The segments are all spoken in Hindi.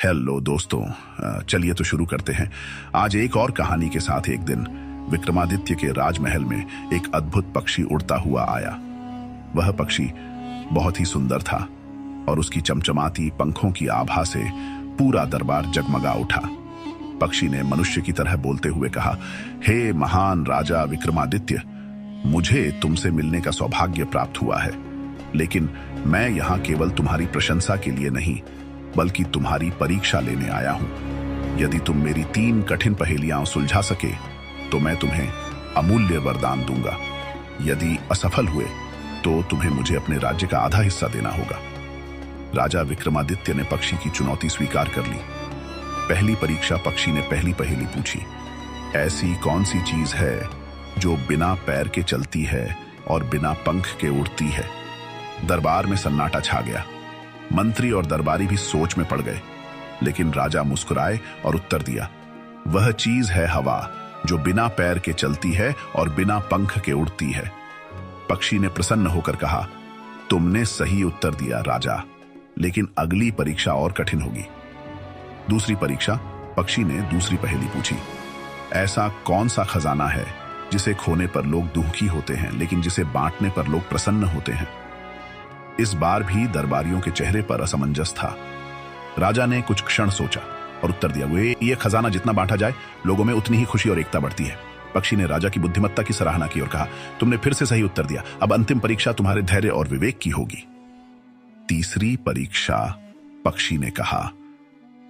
हेलो दोस्तों, चलिए तो शुरू करते हैं। आज एक और कहानी के साथ। एक दिन विक्रमादित्य के राजमहल में एक अद्भुत पक्षी उड़ता हुआ आया। वह पक्षी बहुत ही सुंदर था और उसकी चमचमाती पंखों की आभा से पूरा दरबार जगमगा उठा। पक्षी ने मनुष्य की तरह बोलते हुए कहा, हे महान राजा विक्रमादित्य, मुझे तुमसे मिलने का सौभाग्य प्राप्त हुआ है, लेकिन मैं यहाँ केवल तुम्हारी प्रशंसा के लिए नहीं बल्कि तुम्हारी परीक्षा लेने आया हूं। यदि तुम मेरी 3 कठिन पहेलियां सुलझा सके तो मैं तुम्हें अमूल्य वरदान दूंगा। यदि असफल हुए तो तुम्हें मुझे अपने राज्य का आधा हिस्सा देना होगा। राजा विक्रमादित्य ने पक्षी की चुनौती स्वीकार कर ली। पहली परीक्षा पक्षी ने पहली पहेली पूछी, ऐसी कौन सी चीज है जो बिना पैर के चलती है और बिना पंख के उड़ती है? दरबार में सन्नाटा छा गया। मंत्री और दरबारी भी सोच में पड़ गए, लेकिन राजा मुस्कुराए और उत्तर दिया, वह चीज है हवा, जो बिना पैर के चलती है और बिना पंख के उड़ती है। पक्षी ने प्रसन्न होकर कहा, तुमने सही उत्तर दिया राजा, लेकिन अगली परीक्षा और कठिन होगी। दूसरी परीक्षा पक्षी ने दूसरी पहेली पूछी, ऐसा कौन सा खजाना है जिसे खोने पर लोग दुखी होते हैं लेकिन जिसे बांटने पर लोग प्रसन्न होते हैं? इस बार भी दरबारियों के चेहरे पर असमंजस था। राजा ने कुछ क्षण सोचा और उत्तर दिया, ये खजाना जितना बांटा जाए लोगों में उतनी ही खुशी और एकता बढ़ती है। पक्षी ने राजा की बुद्धिमत्ता की सराहना की और कहा, तुमने फिर से सही उत्तर दिया। अब अंतिम परीक्षा तुम्हारे धैर्य और विवेक की होगी। तीसरी परीक्षा पक्षी ने कहा,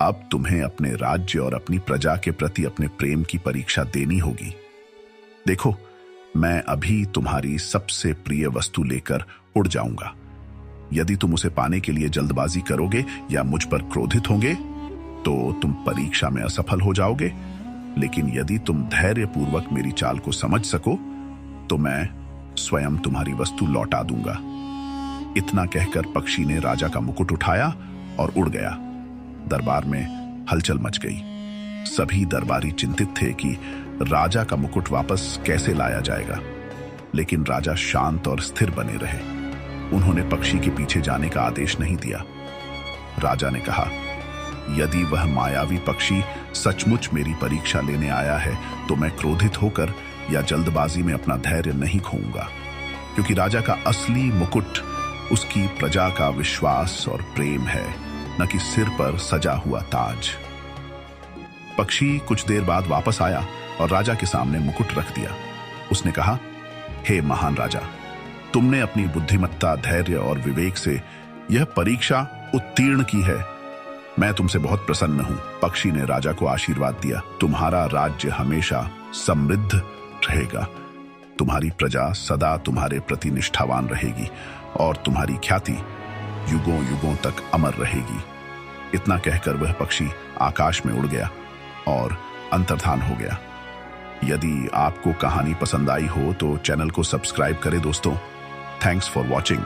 अब तुम्हें अपने राज्य और अपनी प्रजा के प्रति अपने प्रेम की परीक्षा देनी होगी। देखो, मैं अभी तुम्हारी सबसे प्रिय वस्तु लेकर उड़ जाऊंगा। यदि तुम उसे पाने के लिए जल्दबाजी करोगे या मुझ पर क्रोधित होंगे तो तुम परीक्षा में असफल हो जाओगे, लेकिन यदि तुम धैर्यपूर्वक मेरी चाल को समझ सको तो मैं स्वयं तुम्हारी वस्तु लौटा दूंगा। इतना कहकर पक्षी ने राजा का मुकुट उठाया और उड़ गया। दरबार में हलचल मच गई। सभी दरबारी चिंतित थे कि राजा का मुकुट वापस कैसे लाया जाएगा, लेकिन राजा शांत और स्थिर बने रहे। उन्होंने पक्षी के पीछे जाने का आदेश नहीं दिया। राजा ने कहा, यदि वह मायावी पक्षी सचमुच मेरी परीक्षा लेने आया है तो मैं क्रोधित होकर या जल्दबाजी में अपना धैर्य नहीं खोऊंगा, क्योंकि राजा का असली मुकुट उसकी प्रजा का विश्वास और प्रेम है, न कि सिर पर सजा हुआ ताज। पक्षी कुछ देर बाद वापस आया और राजा के सामने मुकुट रख दिया। उसने कहा, हे महान राजा, तुमने अपनी बुद्धिमत्ता, धैर्य और विवेक से यह परीक्षा उत्तीर्ण की है। मैं तुमसे बहुत प्रसन्न हूं। पक्षी ने राजा को आशीर्वाद दिया, तुम्हारा राज्य हमेशा समृद्ध रहेगा। तुम्हारी प्रजा सदा तुम्हारे प्रति निष्ठावान रहेगी और तुम्हारी ख्याति युगों युगों तक अमर रहेगी। इतना कहकर वह पक्षी आकाश में उड़ गया और अंतर्धान हो गया। यदि आपको कहानी पसंद आई हो तो चैनल को सब्सक्राइब करें दोस्तों। Thanks for watching.